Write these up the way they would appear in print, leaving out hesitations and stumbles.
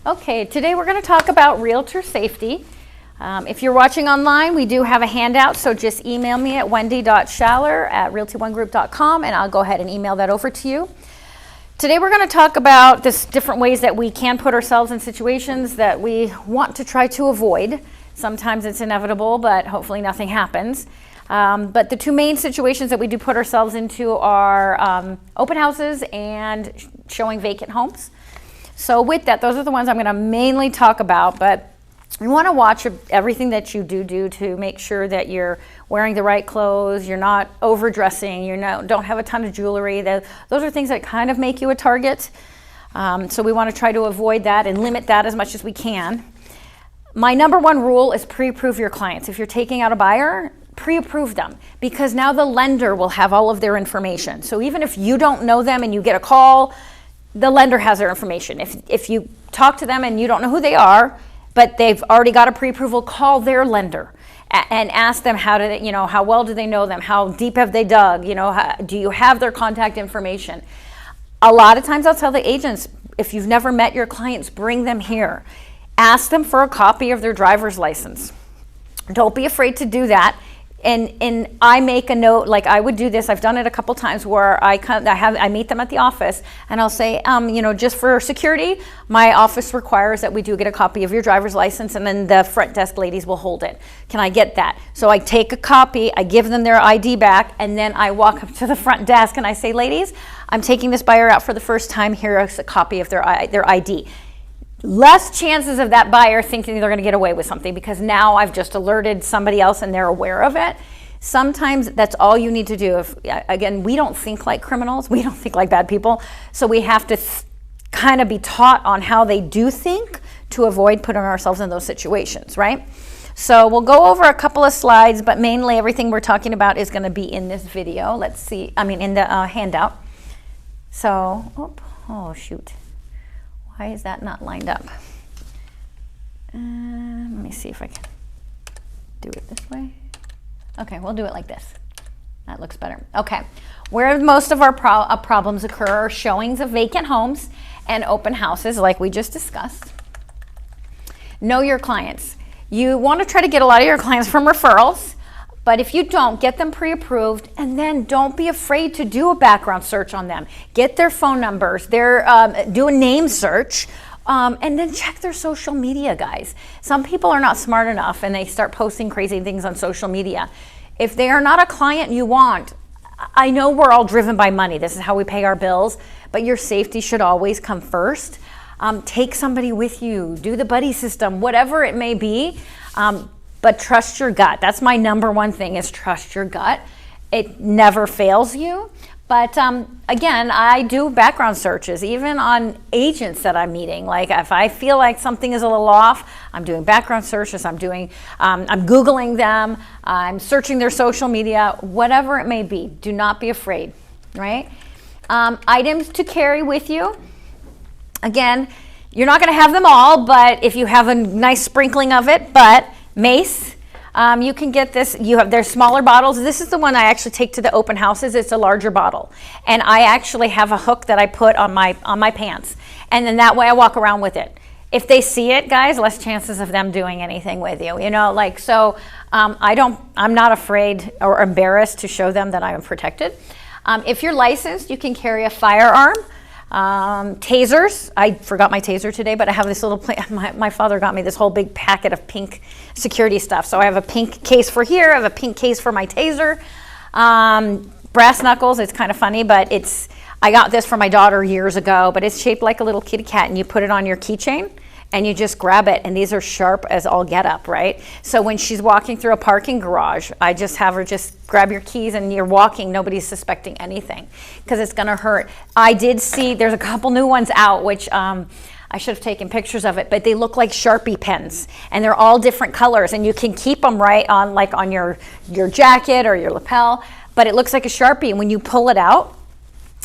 Okay, today we're going to talk about realtor safety. If you're watching online, we do have a handout, so just email me at wendy.schaller@realty1group.com and I'll go ahead and email that over to you. Today we're going to talk about this different ways that we can put ourselves in situations that we want to try to avoid. Sometimes it's inevitable, but hopefully nothing happens. But the two main situations that we do put ourselves into are open houses and showing vacant homes. So with that, those are the ones I'm going to mainly talk about, but you want to watch everything that you do to make sure that you're wearing the right clothes, you're not overdressing, don't have a ton of jewelry. Those are things that kind of make you a target. So we want to try to avoid that and limit that as much as we can. My number one rule is pre-approve your clients. If you're taking out a buyer, pre-approve them, because now the lender will have all of their information. So even if you don't know them and you get a call, the lender has their information. If you talk to them and you don't know who they are, but they've already got a pre-approval, call their lender and ask them how well do they know them? How deep have they dug? Do you have their contact information? A lot of times I'll tell the agents, if you've never met your clients, bring them here. Ask them for a copy of their driver's license. Don't be afraid to do that. And I make a note, like I would do this. I've done it a couple times where I meet them at the office and I'll say, just for security, my office requires that we do get a copy of your driver's license, and then the front desk ladies will hold it. Can I get that? So I take a copy, I give them their ID back, and then I walk up to the front desk and I say, ladies, I'm taking this buyer out for the first time. Here is a copy of their ID. Less chances of that buyer thinking they're going to get away with something, because now I've just alerted somebody else and they're aware of it. Sometimes that's all you need to do. Again, we don't think like criminals. We don't think like bad people. So we have to kind of be taught on how they do think to avoid putting ourselves in those situations, right? So we'll go over a couple of slides, but mainly everything we're talking about is going to be in this video. In the handout. So, oh shoot. Why is that not lined up? Let me see if I can do it this way. Okay, we'll do it like this. That looks better. Okay, where most of our problems occur are showings of vacant homes and open houses, like we just discussed. Know your clients. You want to try to get a lot of your clients from referrals, but if you don't, get them pre-approved, and then don't be afraid to do a background search on them. Get their phone numbers, do a name search, and then check their social media, guys. Some people are not smart enough and they start posting crazy things on social media. If they are not a client you want, I know we're all driven by money. This is how we pay our bills, but your safety should always come first. Take somebody with you, do the buddy system, whatever it may be. But trust your gut. That's my number one thing, is trust your gut. It never fails you. But again, I do background searches, even on agents that I'm meeting. Like if I feel like something is a little off, I'm doing background searches, I'm Googling them, I'm searching their social media, whatever it may be. Do not be afraid, right? Items to carry with you. Again, you're not gonna have them all, but if you have a nice sprinkling of it, mace, you can get this. There's smaller bottles. This is the one I actually take to the open houses. It's a larger bottle, and I actually have a hook that I put on my pants, and then that way I walk around with it. If they see it, guys, less chances of them doing anything with you. I'm not afraid or embarrassed to show them that I am protected. If you're licensed, you can carry a firearm. Tasers. I forgot my taser today, but I have this little my father got me this whole big packet of pink security stuff. So I have a pink case for here, I have a pink case for my taser. Brass knuckles, it's kind of funny, but I got this for my daughter years ago, but it's shaped like a little kitty cat, and you put it on your keychain and you just grab it, and these are sharp as all get up, right? So when she's walking through a parking garage, I just have her just grab your keys, and you're walking, nobody's suspecting anything, because it's gonna hurt. I did see, there's a couple new ones out, which I should have taken pictures of it, but they look like Sharpie pens, and they're all different colors, and you can keep them right on, like on your jacket or your lapel, but it looks like a Sharpie, and when you pull it out,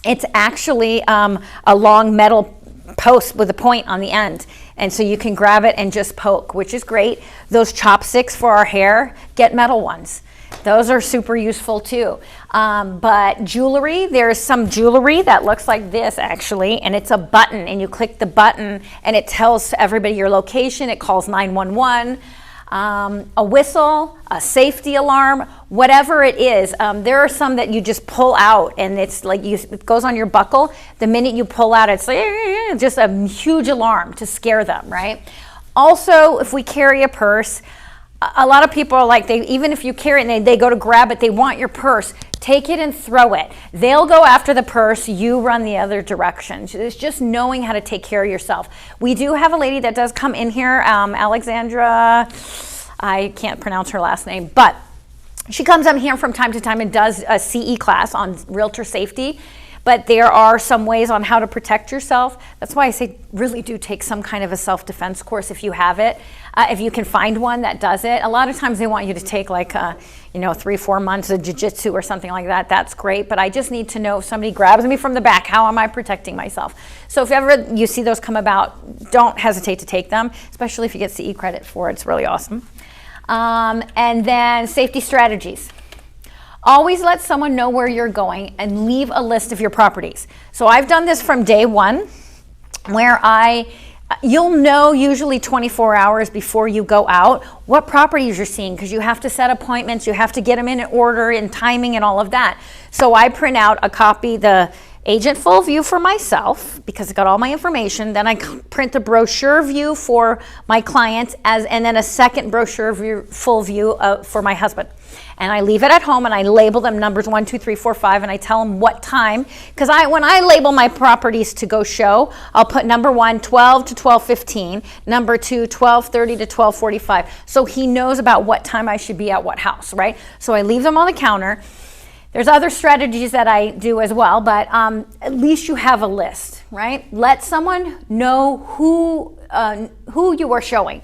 it's actually a long metal post with a point on the end. And so you can grab it and just poke, which is great. Those chopsticks for our hair, get metal ones. Those are super useful too. But jewelry, there's some jewelry that looks like this actually, and it's a button, and you click the button and it tells everybody your location. It calls 911. A whistle, a safety alarm, whatever it is. There are some that you just pull out, and it's like it goes on your buckle. The minute you pull out, it's like just a huge alarm to scare them, right? Also, if we carry a purse, a lot of people are like, even if you carry it and they go to grab it, they want your purse. Take it and throw it. They'll go after the purse, you run the other direction. It's just knowing how to take care of yourself. We do have a lady that does come in here, Alexandra, I can't pronounce her last name, but she comes in here from time to time and does a CE class on realtor safety. But there are some ways on how to protect yourself. That's why I say really do take some kind of a self-defense course if you have it. If you can find one that does it. A lot of times they want you to take like 3-4 months of jiu-jitsu or something like that. That's great, but I just need to know if somebody grabs me from the back, how am I protecting myself? So if ever you see those come about, don't hesitate to take them, especially if you get CE credit for it. It's really awesome. And then safety strategies. Always let someone know where you're going and leave a list of your properties. So I've done this from day one, where you'll know usually 24 hours before you go out what properties you're seeing, because you have to set appointments, you have to get them in order and timing and all of that. So I print out a copy, the agent full view for myself, because it's got all my information. Then I print the brochure view for my clients, and then a second brochure view, full view for my husband. And I leave it at home, and I label them numbers 1, 2, 3, 4, 5, and I tell them what time. Because when I label my properties to go show, I'll put number 1, 12 to 12:15, number 2, 12:30 to 12:45. So he knows about what time I should be at what house, right? So I leave them on the counter. There's other strategies that I do as well, but at least you have a list, right? Let someone know who you are showing.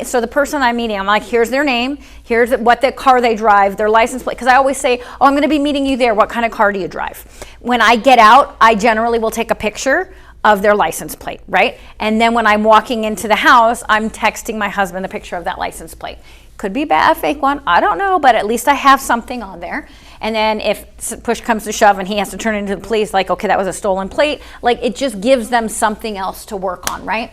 So the person I'm meeting, I'm like, here's their name, here's what the car they drive, their license plate. Because I always say, oh, I'm going to be meeting you there. What kind of car do you drive? When I get out, I generally will take a picture of their license plate, right? And then when I'm walking into the house, I'm texting my husband a picture of that license plate. Could be a fake one, I don't know, but at least I have something on there. And then if push comes to shove and he has to turn it into the police, like, okay, that was a stolen plate, like it just gives them something else to work on, right?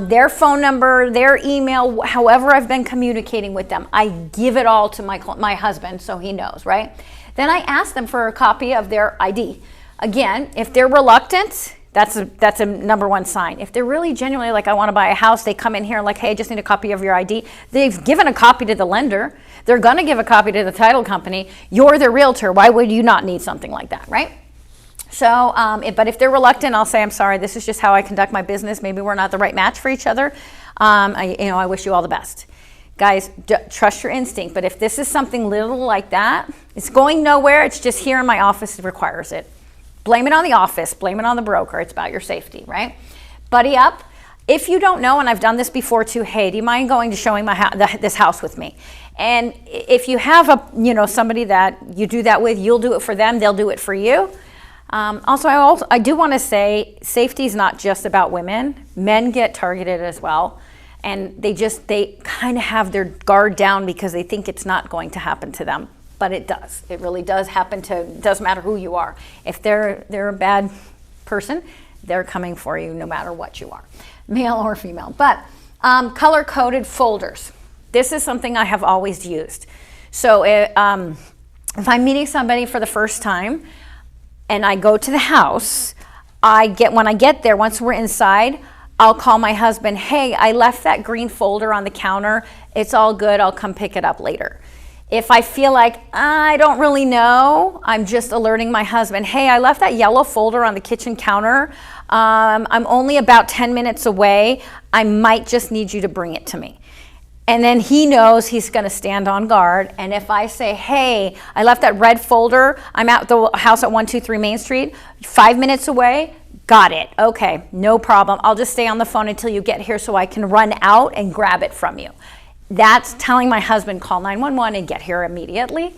Their phone number, their email, however I've been communicating with them, I give it all to my husband so he knows, right? Then I ask them for a copy of their ID. Again, if they're reluctant, that's a number one sign. If they're really genuinely like, I want to buy a house, they come in here like, hey, I just need a copy of your ID. They've given a copy to the lender. They're going to give a copy to the title company. You're the realtor. Why would you not need something like that, right? So, but if they're reluctant, I'll say, I'm sorry, this is just how I conduct my business. Maybe we're not the right match for each other. I wish you all the best. Guys, trust your instinct. But if this is something little like that, it's going nowhere. It's just here in my office. It requires it. Blame it on the office, blame it on the broker. It's about your safety, right? Buddy up. If you don't know, and I've done this before too, hey, do you mind going to showing this house with me? And if you have somebody that you do that with, you'll do it for them, they'll do it for you. I do want to say safety is not just about women. Men get targeted as well. And they kind of have their guard down because they think it's not going to happen to them. But it does. It really does happen it doesn't matter who you are. If they're a bad person, they're coming for you no matter what you are, male or female. But color-coded folders. This is something I have always used. So if I'm meeting somebody for the first time and I go to the house, when I get there, once we're inside, I'll call my husband, hey, I left that green folder on the counter. It's all good. I'll come pick it up later. If I feel like I don't really know, I'm just alerting my husband, hey, I left that yellow folder on the kitchen counter. I'm only about 10 minutes away. I might just need you to bring it to me. And then he knows he's going to stand on guard. And if I say, hey, I left that red folder, I'm at the house at 123 Main Street, 5 minutes away, got it. Okay, no problem. I'll just stay on the phone until you get here so I can run out and grab it from you. That's telling my husband, call 911 and get here immediately.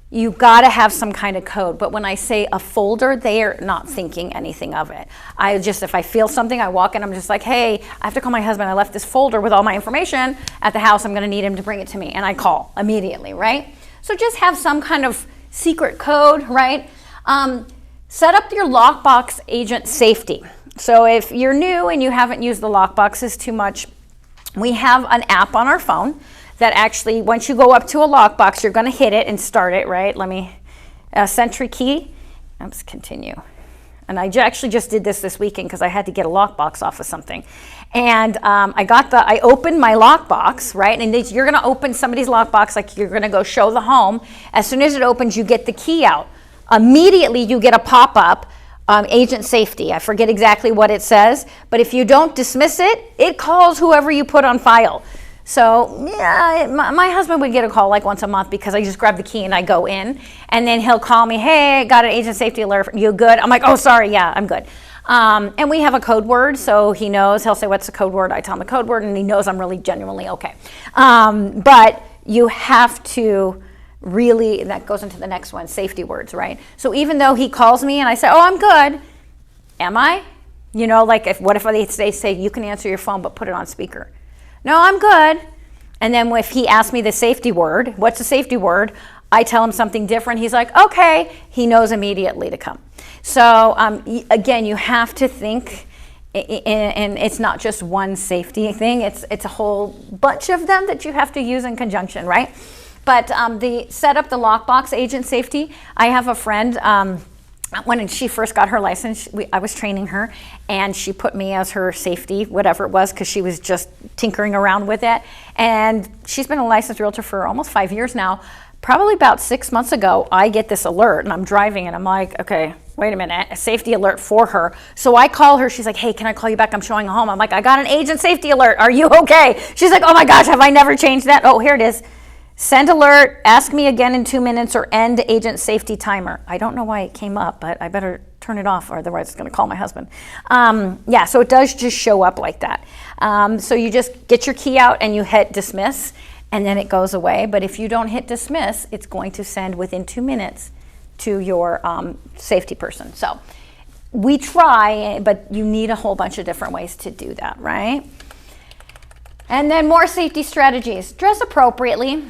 You got to have some kind of code. But when I say a folder, they are not thinking anything of it. If I feel something, I walk in, I'm just like, hey, I have to call my husband. I left this folder with all my information at the house. I'm going to need him to bring it to me. And I call immediately, right? So just have some kind of secret code, right? Set up your lockbox agent safety. So if you're new and you haven't used the lockboxes too much, we have an app on our phone that actually, once you go up to a lockbox, you're going to hit it and start it, right? Let me, Sentry key. Let's continue. And I actually just did this weekend because I had to get a lockbox off of something. And I opened my lockbox, right? And you're going to open somebody's lockbox like you're going to go show the home. As soon as it opens, you get the key out. Immediately, you get a pop-up, agent safety. I forget exactly what it says, but if you don't dismiss it, it calls whoever you put on file. So yeah, my husband would get a call like once a month because I just grab the key and I go in, and then he'll call me, hey, got an agent safety alert, you good? I'm like, oh, sorry, yeah, I'm good. And we have a code word, so he knows. He'll say, what's the code word? I tell him the code word, and he knows I'm really genuinely okay. But you have to really, that goes into the next one, safety words, right? So even though he calls me and I say, oh, I'm good, am I? You know, like what if they say, you can answer your phone, but put it on speaker? No, I'm good. And then if he asks me the safety word, what's the safety word? I tell him something different. He's like, okay. He knows immediately to come. So again, you have to think, and it's not just one safety thing. It's a whole bunch of them that you have to use in conjunction, right? But set up the lockbox agent safety. I have a friend, when she first got her license, I was training her, and she put me as her safety, whatever it was, because she was just tinkering around with it. And she's been a licensed realtor for almost 5 years now. Probably about 6 months ago, I get this alert, and I'm driving, and I'm like, okay, wait a minute, a safety alert for her. So I call her. She's like, hey, can I call you back? I'm showing a home. I'm like, I got an agent safety alert. Are you okay? She's like, oh my gosh, have I never changed that? Oh, here it is. Send alert, ask me again in 2 minutes, or end agent safety timer. I don't know why it came up, but I better turn it off, or otherwise it's going to call my husband. Yeah, so it does just show up like that. So you just get your key out and you hit dismiss, and then it goes away. But if you don't hit dismiss, it's going to send within 2 minutes to your safety person. So we try, but you need a whole bunch of different ways to do that, right? And then more safety strategies. Dress appropriately.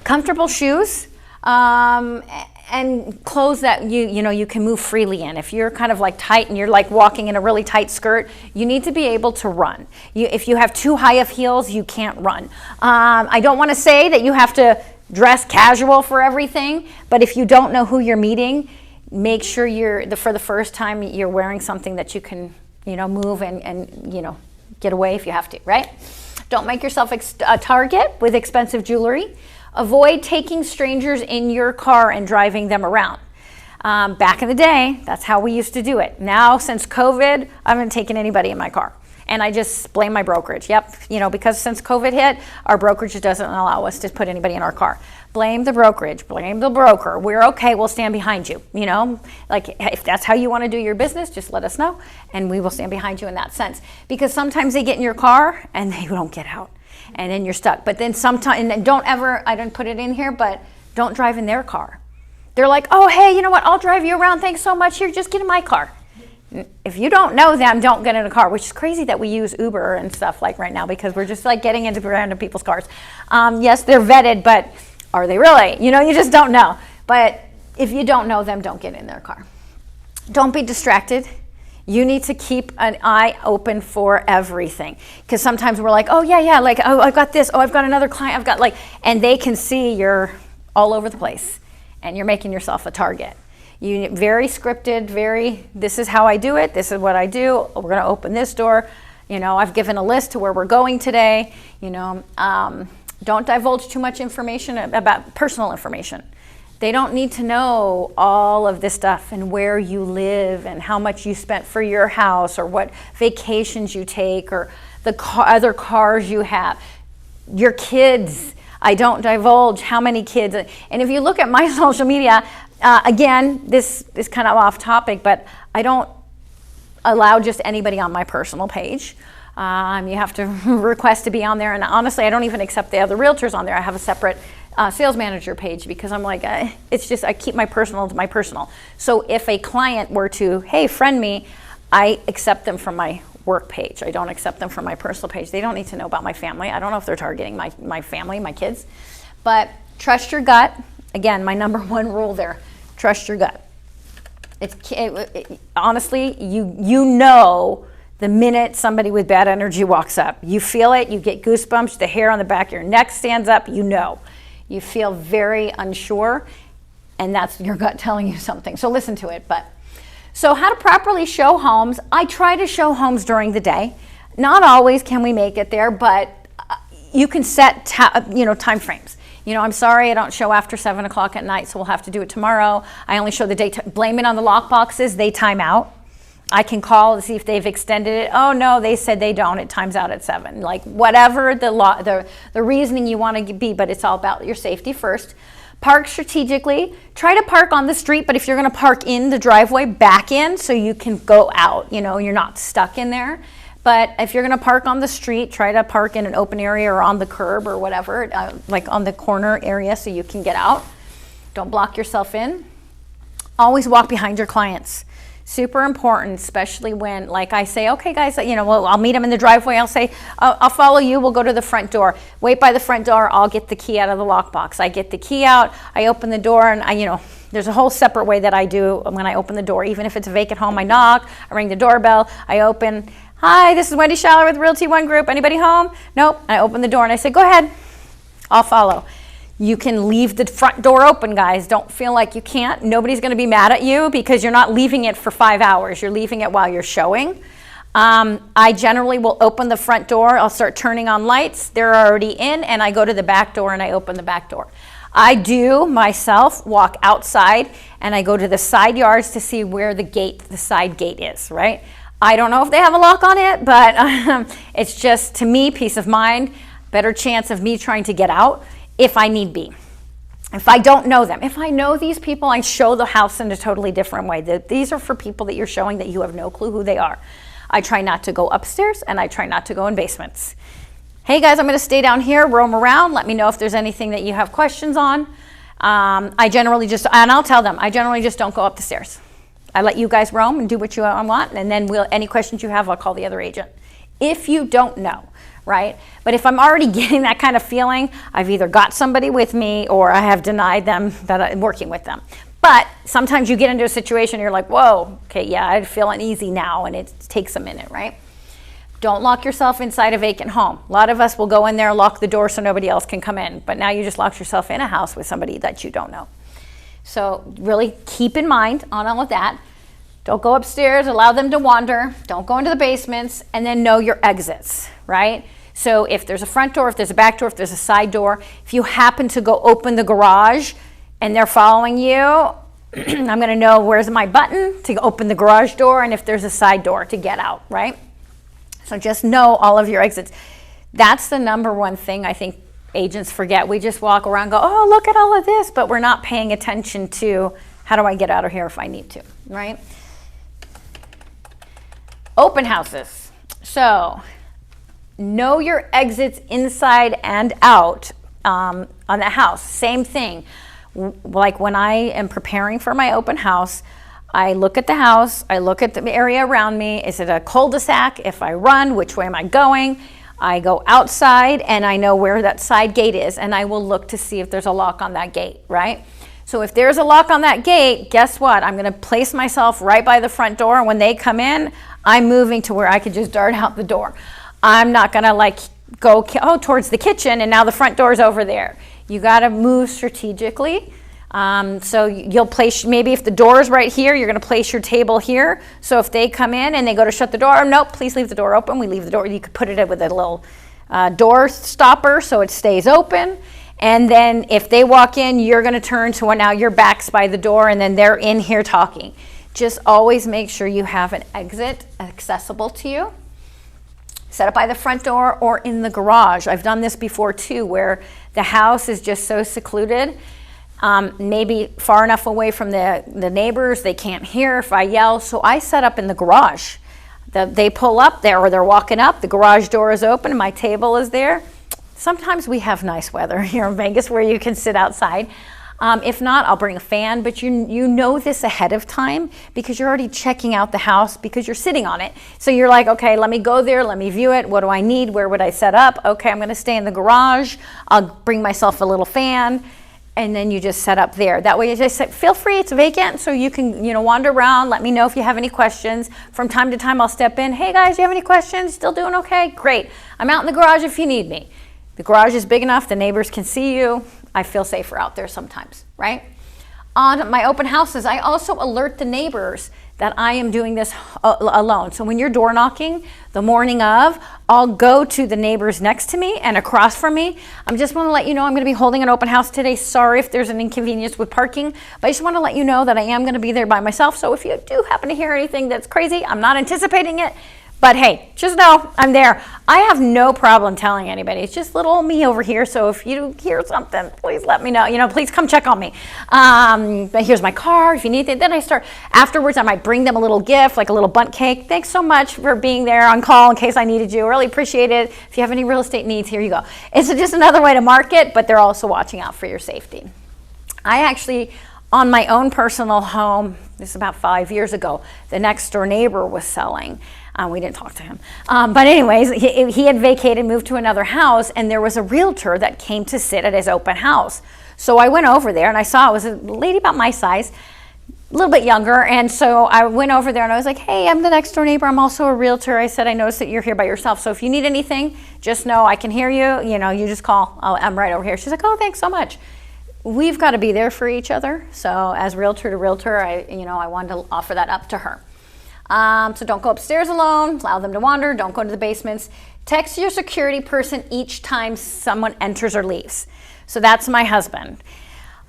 Comfortable shoes, and clothes that you can move freely in. If you're kind of like tight and you're like walking in a really tight skirt, you need to be able to run. If you have too high of heels, you can't run. I don't want to say that you have to dress casual for everything, but if you don't know who you're meeting, make sure for the first time you're wearing something that you can move and get away if you have to, right? Don't make yourself a target with expensive jewelry. Avoid taking strangers in your car and driving them around. Back in the day, that's how we used to do it. Now, since COVID, I haven't taken anybody in my car. And I just blame my brokerage. Yep, because since COVID hit, our brokerage doesn't allow us to put anybody in our car. Blame the brokerage, blame the broker. We're okay, we'll stand behind you. Like if that's how you want to do your business, just let us know and we will stand behind you in that sense. Because sometimes they get in your car and they don't get out. And then you're stuck. But then sometimes, and don't ever, I didn't put it in here, but don't drive in their car. They're like, oh, hey, you know what? I'll drive you around. Thanks so much. Here, just get in my car. If you don't know them, don't get in a car, which is crazy that we use Uber and stuff like right now because we're just like getting into random people's cars. Yes, they're vetted, but are they really? You just don't know. But if you don't know them, don't get in their car. Don't be distracted. You need to keep an eye open for everything. Because sometimes we're like, oh, yeah, like, oh, I've got this. Oh, I've got another client. I've got and they can see you're all over the place and you're making yourself a target. You very scripted, this is how I do it. This is what I do. We're going to open this door. I've given a list to where we're going today. Don't divulge too much information about personal information. They don't need to know all of this stuff and where you live and how much you spent for your house or what vacations you take or the other cars you have. Your kids, I don't divulge how many kids. And if you look at my social media, again, this is kind of off topic, but I don't allow just anybody on my personal page. You have to request to be on there. And honestly, I don't even accept the other realtors on there. I have a separate sales manager page because I'm like, it's just, I keep my personal to my personal. So if a client were to, hey, friend me, I accept them from my work page. I don't accept them from my personal page. They don't need to know about my family. I don't know if they're targeting my family, my kids. But Trust your gut. Again, my number one rule there, trust your gut. Honestly, you know the minute somebody with bad energy walks up. You feel it, you get goosebumps, the hair on the back of your neck stands up, you know. You feel very unsure, and that's your gut telling you something. So listen to it. So how to properly show homes. I try to show homes during the day. Not always can we make it there, but you can set time frames. I'm sorry I don't show after 7 o'clock at night, so we'll have to do it tomorrow. I only show the day. Blame it on the lock boxes. They time out. I can call to see if they've extended it. Oh no, they said they don't. It times out at 7. Like whatever the reasoning you want to be, but it's all about your safety first. Park strategically. Try to park on the street, but if you're going to park in the driveway, back in so you can go out. You're not stuck in there. But if you're going to park on the street, try to park in an open area or on the curb or whatever, like on the corner area so you can get out. Don't block yourself in. Always walk behind your clients. Super important, especially when, like I say, okay guys, I'll meet them in the driveway. I'll say, I'll follow you. We'll go to the front door. Wait by the front door. I'll get the key out of the lockbox. I get the key out. I open the door, and there's a whole separate way that I do when I open the door. Even if it's a vacant home, I knock. I ring the doorbell. I open. Hi, this is Wendy Schaller with Realty One Group. Anybody home? Nope. I open the door and I say, go ahead. I'll follow. You can leave the front door open, guys. Don't feel like you can't. Nobody's going to be mad at you because you're not leaving it for 5 hours. You're leaving it while you're showing. I generally will open the front door. I'll start turning on lights. They're already in, and I go to the back door and I open the back door. I do myself walk outside and I go to the side yards to see where the side gate is, right? I don't know if they have a lock on it, but it's just, to me, peace of mind, better chance of me trying to get out if I need be. If I don't know them. If I know these people, I show the house in a totally different way. These are for people that you're showing that you have no clue who they are. I try not to go upstairs, and I try not to go in basements. Hey guys, I'm going to stay down here, roam around. Let me know if there's anything that you have questions on. I generally just, and I'll tell them, I generally just don't go up the stairs. I let you guys roam and do what you want, and then any questions you have, I'll call the other agent. If you don't know, right? But if I'm already getting that kind of feeling, I've either got somebody with me or I have denied them that I'm working with them. But sometimes you get into a situation, you're like, whoa, okay, yeah, I feel uneasy now, and it takes a minute, right? Don't lock yourself inside a vacant home. A lot of us will go in there, lock the door so nobody else can come in, but now you just locked yourself in a house with somebody that you don't know. So really keep in mind on all of that. Don't go upstairs, allow them to wander. Don't go into the basements, and then know your exits, right? So if there's a front door, if there's a back door, if there's a side door, if you happen to go open the garage and they're following you, I'm gonna know where's my button to open the garage door and if there's a side door to get out, right? So just know all of your exits. That's the number one thing I think agents forget. We just walk around and go, oh, look at all of this, but we're not paying attention to how do I get out of here if I need to, right? Open houses. So know your exits inside and out on the house. Same thing. Like when I am preparing for my open house, I look at the house, I look at the area around me. Is it a cul-de-sac? If I run, which way am I going? I go outside and I know where that side gate is, and I will look to see if there's a lock on that gate, right? So if there's a lock on that gate, guess what? I'm going to place myself right by the front door, and when they come in, I'm moving to where I could just dart out the door. I'm not going to go towards the kitchen and now the front door is over there. You got to move strategically. So you'll place, maybe if the door is right here, you're going to place your table here. So if they come in and they go to shut the door, nope, please leave the door open. We leave the door. You could put it with a little door stopper so it stays open. And then if they walk in, you're going to turn to now your back's by the door, and then they're in here talking. Just always make sure you have an exit accessible to you. Set it by the front door or in the garage. I've done this before too, where the house is just so secluded, maybe far enough away from the neighbors, they can't hear if I yell. So I set up in the garage. They pull up there or they're walking up, the garage door is open, my table is there. Sometimes we have nice weather here in Vegas where you can sit outside. If not, I'll bring a fan, but you know this ahead of time because you're already checking out the house because you're sitting on it. So you're like, okay, let me go there, let me view it. What do I need? Where would I set up? Okay, I'm going to stay in the garage. I'll bring myself a little fan. and then you just set up there. That way you just say, feel free, it's vacant, so you can, wander around. Let me know if you have any questions. From time to time, I'll step in. Hey guys, you have any questions? Still doing okay? Great. I'm out in the garage if you need me. The garage is big enough, the neighbors can see you. I feel safer out there sometimes, right? On my open houses, I also alert the neighbors that I am doing this alone. So when you're door knocking the morning of, I'll go to the neighbors next to me and across from me. I just want to let you know I'm going to be holding an open house today. Sorry if there's an inconvenience with parking, but I just want to let you know that I am going to be there by myself. So if you do happen to hear anything that's crazy, I'm not anticipating it. But hey, just know I'm there. I have no problem telling anybody. It's just little old me over here. So if you hear something, please let me know. Please come check on me. But here's my card. If you need it, then I start. Afterwards, I might bring them a little gift, like a little bundt cake. Thanks so much for being there on call in case I needed you. Really appreciate it. If you have any real estate needs, here you go. It's just another way to market, but they're also watching out for your safety. I actually, on my own personal home, this is about 5 years ago, the next door neighbor was selling. We didn't talk to him. But anyways, he had vacated, moved to another house, and there was a realtor that came to sit at his open house. So I went over there and I saw it was a lady about my size, a little bit younger. And so I went over there and I was like, hey, I'm the next door neighbor. I'm also a realtor. I said, I noticed that you're here by yourself. So if you need anything, just know I can hear you. You just call. I'm right over here. She's like, oh, thanks so much. We've got to be there for each other. So as realtor to realtor, I wanted to offer that up to her. So don't go upstairs alone, allow them to wander, don't go into the basements. Text your security person each time someone enters or leaves. So that's my husband.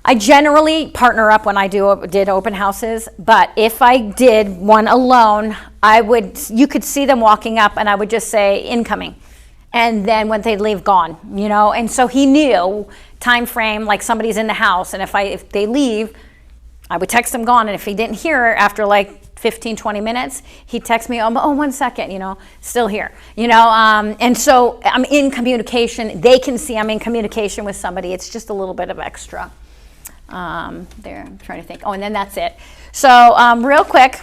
I generally partner up when I did open houses, but if I did one alone, you could see them walking up and I would just say incoming. And then when they leave, gone, and so he knew time frame, like somebody's in the house. And if they leave, I would text them gone. And if he didn't hear after like 15, 20 minutes, he'd text me, oh, 1 second, still here, and so I'm in communication. They can see I'm in communication with somebody. It's just a little bit of extra there. I'm trying to think. Oh, and then that's it. So real quick,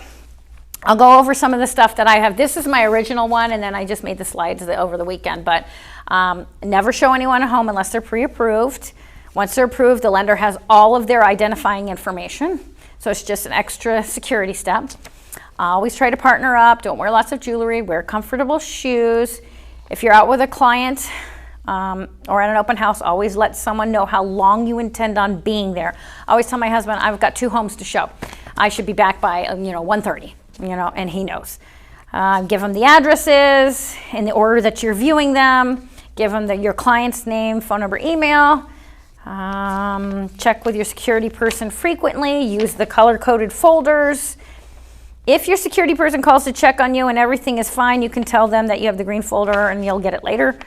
I'll go over some of the stuff that I have. This is my original one, and then I just made the slides over the weekend, but never show anyone a home unless they're pre-approved. Once they're approved, the lender has all of their identifying information. So it's just an extra security step. Always try to partner up. Don't wear lots of jewelry. Wear comfortable shoes. If you're out with a client or at an open house, always let someone know how long you intend on being there. I always tell my husband, I've got 2 homes to show. I should be back by 1:30, and he knows. Give him the addresses in the order that you're viewing them. Give him your client's name, phone number, email. Check with your security person frequently. Use the color-coded folders. If your security person calls to check on you and everything is fine, you can tell them that you have the green folder and you'll get it later.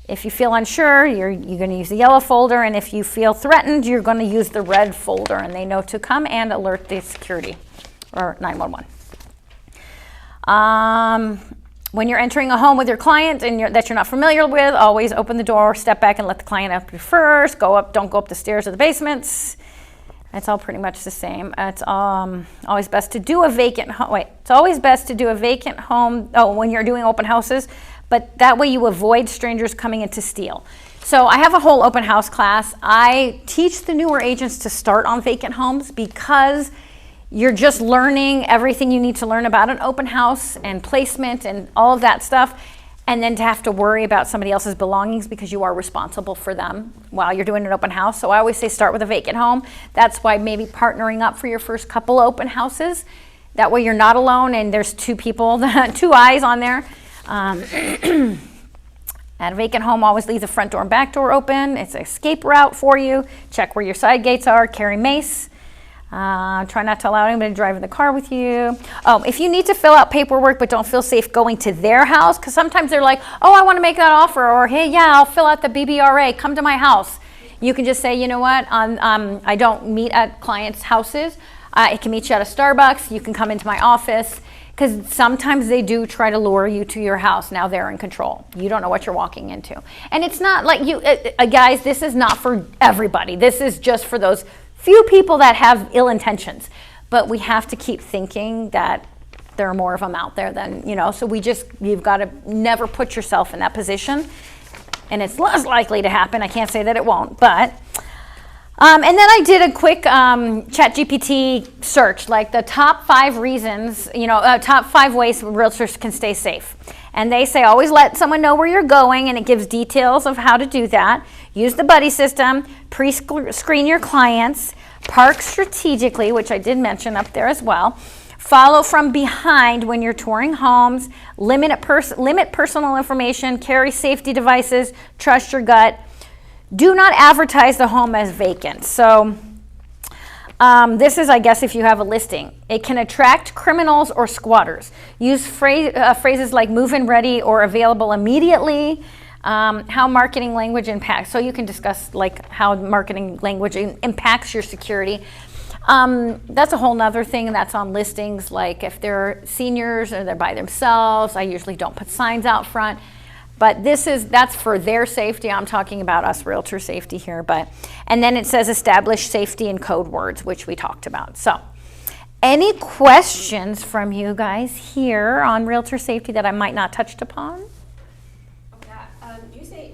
If you feel unsure, you're going to use the yellow folder, and if you feel threatened, you're going to use the red folder, and they know to come and alert the security or 911. When you're entering a home with your client and that you're not familiar with, always open the door, step back and let the client up first. Don't go up the stairs or the basements. It's all pretty much the same. It's always best to do a vacant home. It's always best to do a vacant home when you're doing open houses, but that way you avoid strangers coming in to steal. So I have a whole open house class. I teach the newer agents to start on vacant homes because you're just learning everything you need to learn about an open house and placement and all of that stuff, and then to have to worry about somebody else's belongings because you are responsible for them while you're doing an open house. So I always say start with a vacant home. That's why maybe partnering up for your first couple open houses. That way you're not alone and there's 2 people, 2 eyes on there. At a vacant home, always leave the front door and back door open. It's an escape route for you. Check where your side gates are. Carry mace. Try not to allow anybody to drive in the car with you. If you need to fill out paperwork but don't feel safe going to their house, because sometimes they're like, oh, I want to make that offer, or hey, yeah, I'll fill out the BBRA, come to my house. You can just say, you know what, I don't meet at clients' houses. I can meet you at a Starbucks. You can come into my office, because sometimes they do try to lure you to your house. Now they're in control. You don't know what you're walking into. And it's not like guys, this is not for everybody. This is just for those few people that have ill intentions, but we have to keep thinking that there are more of them out there than, so you've got to never put yourself in that position, and it's less likely to happen. I can't say that it won't, but And then I did a quick ChatGPT search, like the top 5 reasons, top 5 ways realtors can stay safe. And they say always let someone know where you're going, and it gives details of how to do that. Use the buddy system, pre-screen your clients, park strategically, which I did mention up there as well. Follow from behind when you're touring homes, limit personal information, carry safety devices, trust your gut. Do not advertise the home as vacant. So this is, I guess, if you have a listing. It can attract criminals or squatters. Use phrases like move-in ready or available immediately. How marketing language impacts. So you can discuss like how marketing language impacts your security. That's a whole nother thing that's on listings. Like if they're seniors or they're by themselves, I usually don't put signs out front. But that's for their safety. I'm talking about us realtor safety here. And then it says establish safety and code words, which we talked about. So any questions from you guys here on realtor safety that I might not touched upon? Okay. You say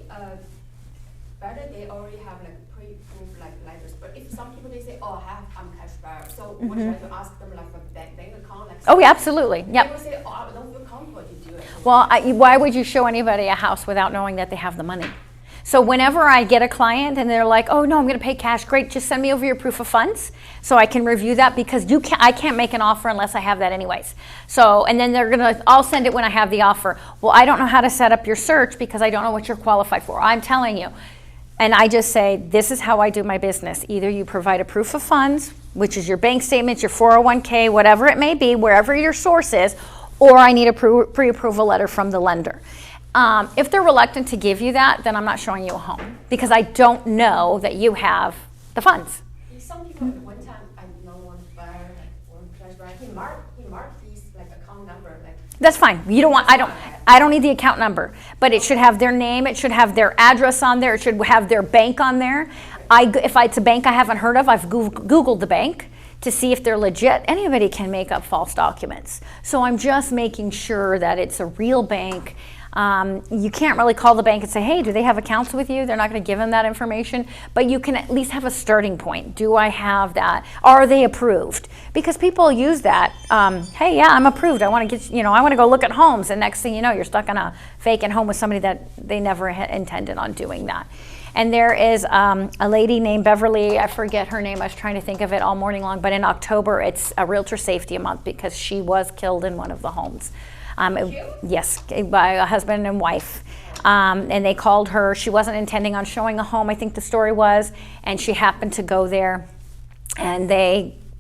better they already have like pre-approved like letters, but if some people they say, oh, I'm cash buyer, so what should I do? Ask them like a bank account? Like Oh, yeah, absolutely. Yep. They will say, oh, I don't feel comfortable to do it. Well, why would you show anybody a house without knowing that they have the money? So whenever I get a client and they're like, oh no, I'm going to pay cash, great, just send me over your proof of funds so I can review that, because I can't make an offer unless I have that anyways. So, and then I'll send it when I have the offer. Well, I don't know how to set up your search because I don't know what you're qualified for. I'm telling you. And I just say, this is how I do my business. Either you provide a proof of funds, which is your bank statements, your 401k, whatever it may be, wherever your source is, or I need a pre-approval letter from the lender. If they're reluctant to give you that, then I'm not showing you a home because I don't know that you have the funds. Some people at one time, I know one buyer, one cash buyer, he marked these like account number. Like that's fine. You don't want, I don't need the account number, but it should have their name, it should have their address on there, it should have their bank on there. If it's a bank I haven't heard of, I've Googled the bank to see if they're legit. Anybody can make up false documents. So I'm just making sure that it's a real bank. You can't really call the bank and say, hey, do they have accounts with you? They're not going to give them that information, but you can at least have a starting point. Do I have that? Are they approved? Because people use that. Hey, yeah, I'm approved. I want to I want to go look at homes. And next thing you know, you're stuck in a vacant home with somebody that they never intended on doing that. And there is a lady named Beverly, I forget her name, I was trying to think of it all morning long, but in October, it's a Realtor Safety Month because she was killed in one of the homes. Yes, by a husband and wife. And they called her. She wasn't intending on showing a home, I think the story was, and she happened to go there. And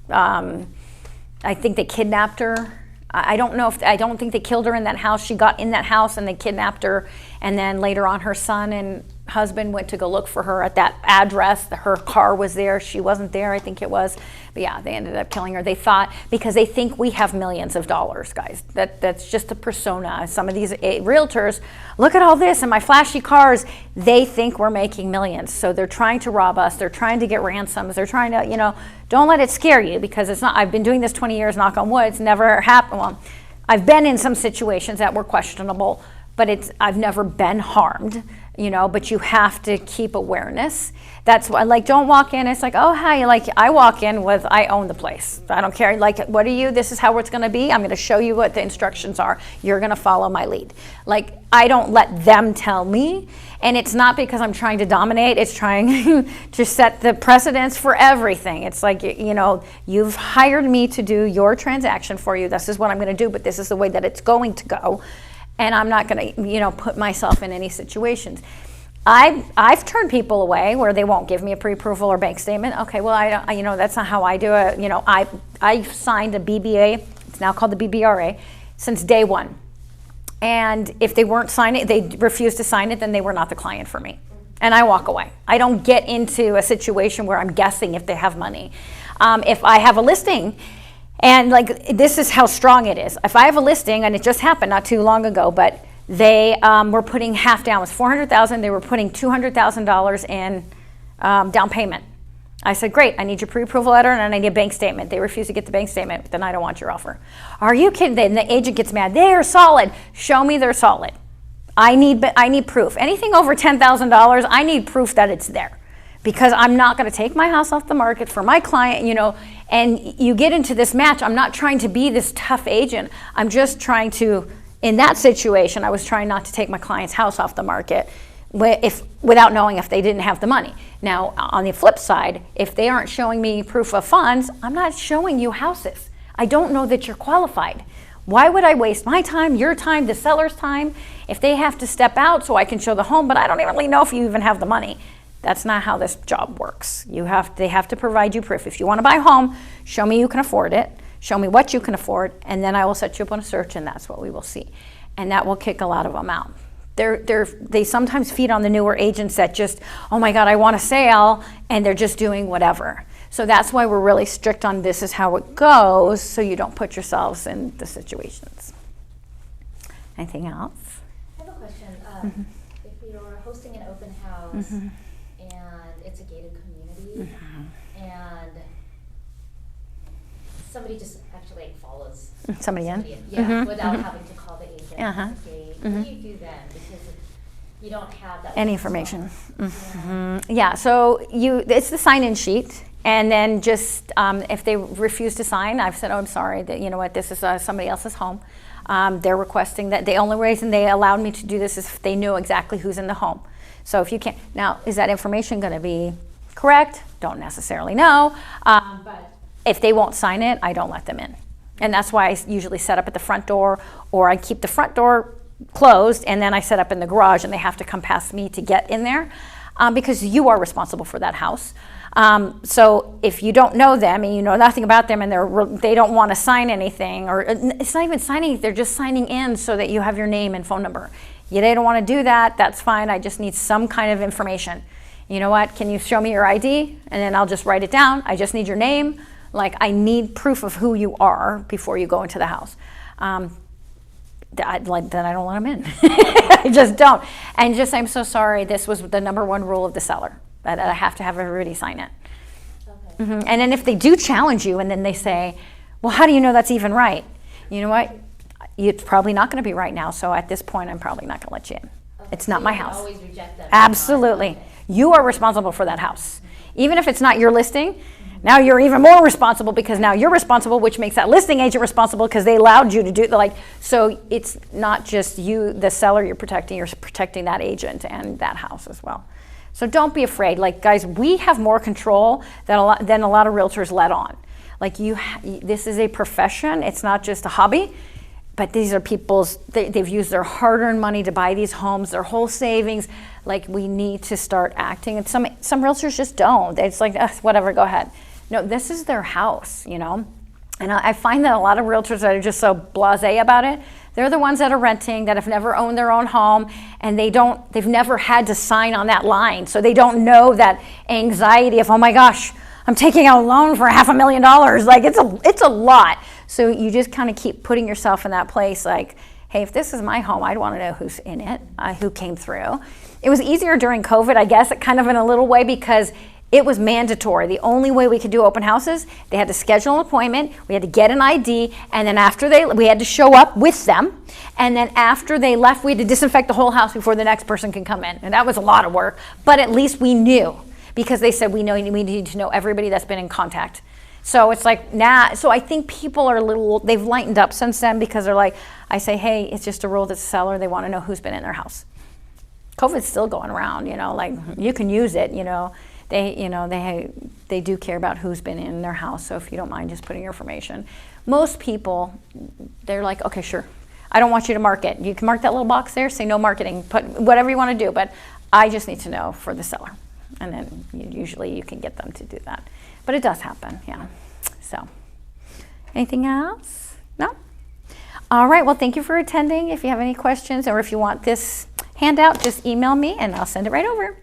I think they kidnapped her. I don't think they killed her in that house. She got in that house and they kidnapped her. And then later on, her son and husband went to go look for her at that address. Her car was there. She wasn't there, I think it was. But yeah, they ended up killing her. They thought, because they think we have millions of dollars, guys. That's just a persona. Some of these realtors, look at all this and my flashy cars. They think we're making millions. So they're trying to rob us. They're trying to get ransoms. They're trying to, don't let it scare you, because it's not, I've been doing this 20 years, knock on wood, it's never happened. Well, I've been in some situations that were questionable, but I've never been harmed. But you have to keep awareness. That's why, don't walk in, it's like, oh, hi, I walk in with, I own the place. I don't care, what are you, this is how it's gonna be, I'm gonna show you what the instructions are, you're gonna follow my lead. I don't let them tell me, and it's not because I'm trying to dominate, it's trying to set the precedence for everything. It's like, you've hired me to do your transaction for you, this is what I'm gonna do, but this is the way that it's going to go. And I'm not going to, put myself in any situations. I've turned people away where they won't give me a pre-approval or bank statement. Okay, well, I don't, that's not how I do it. I've signed a BBA. It's now called the BBRA since day one. And if they weren't signing it, they refused to sign it, then they were not the client for me. And I walk away. I don't get into a situation where I'm guessing if they have money. If I have a listing. And this is how strong it is. If I have a listing, and it just happened not too long ago, but they were putting half down. It was $400,000. They were putting $200,000 in down payment. I said, great, I need your pre-approval letter and I need a bank statement. They refused to get the bank statement. Then I don't want your offer. Are you kidding? Then the agent gets mad. They are solid. Show me they're solid. I need proof. Anything over $10,000, I need proof that it's there. because I'm not going to take my house off the market for my client, you know, and you get into this match. I'm not trying to be this tough agent. I'm just trying to, in that situation, I was trying not to take my client's house off the market without knowing if they didn't have the money. Now, on the flip side, if they aren't showing me proof of funds, I'm not showing you houses. I don't know that you're qualified. Why would I waste my time, your time, the seller's time, if they have to step out so I can show the home, but I don't really know if you even have the money? That's not how this job works. They have to provide you proof. If you want to buy a home, show me you can afford it, show me what you can afford, and then I will set you up on a search, and that's what we will see. And that will kick a lot of them out. They sometimes feed on the newer agents that just, oh my God, I want a sale, and they're just doing whatever. So that's why we're really strict on this is how it goes, so you don't put yourselves in the situations. Anything else? I have a question. If you're hosting an open house and it's a gated community and somebody just actually like follows Somebody in? yeah, without having to call the agent at the gate, what do you do then? Because you don't have that Any information. Yeah, so it's the sign-in sheet. And then just if they refuse to sign, I've said, oh, I'm sorry, that you know what, this is somebody else's home. They're requesting that. The only reason they allowed me to do this is if they knew exactly who's in the home. So if you can't, now, is that information going to be correct? Don't necessarily know. But if they won't sign it, I don't let them in. And that's why I usually set up at the front door, or I keep the front door closed, and then I set up in the garage, and they have to come past me to get in there, because you are responsible for that house. So if you don't know them and you know nothing about them and they don't want to sign anything, or it's not even signing, they're just signing in so that you have your name and phone number. They don't want to do that, that's fine. I just need some kind of information. You know what, can you show me your ID? And then I'll just write it down. I just need your name. Like, I need proof of who you are before you go into the house. Then I don't let them in. I just don't. And just, I'm so sorry, this was the #1 rule of the seller, that I have to have everybody sign it. Okay. And then if they do challenge you and then they say, well, how do you know that's even right? You know what? It's probably not going to be right now, so at this point, I'm probably not going to let you in. Okay. It's not my house. Always reject them. Absolutely. Okay. You are responsible for that house. Even if it's not your listing, now you're even more responsible, because now you're responsible, which makes that listing agent responsible because they allowed you to do so it's not just you, the seller, you're protecting that agent and that house as well. So don't be afraid. Like, guys, we have more control than a lot of realtors let on. Like, this is a profession. It's not just a hobby, but these are they've used their hard-earned money to buy these homes, their whole savings. Like, we need to start acting. And some realtors just don't. It's like, whatever, go ahead. No, this is their house, you know? And I find that a lot of realtors that are just so blasé about it, they're the ones that are renting, that have never owned their own home, and they've never had to sign on that line. So they don't know that anxiety of, oh my gosh, I'm taking out a loan for $500,000. Like, it's a lot. So you just kind of keep putting yourself in that place, like, hey, if this is my home, I'd want to know who's in it, who came through. It was easier during COVID, I guess, kind of in a little way, because it was mandatory. The only way we could do open houses, they had to schedule an appointment, we had to get an ID, and then we had to show up with them, and then after they left, we had to disinfect the whole house before the next person can come in. And that was a lot of work, but at least we knew, because they said we need to know everybody that's been in contact. So it's like, so I think people are they've lightened up since then, because they're like, I say, hey, it's just a rule that's a seller, they want to know who's been in their house. COVID's still going around, like, you can use it, They do care about who's been in their house, so if you don't mind just putting your information. Most people, they're like, okay, sure. I don't want you to mark it. You can mark that little box there, say no marketing, put whatever you want to do, but I just need to know for the seller. And then usually you can get them to do that. But it does happen, yeah. So, anything else? No? All right, well, thank you for attending. If you have any questions, or if you want this handout, just email me and I'll send it right over.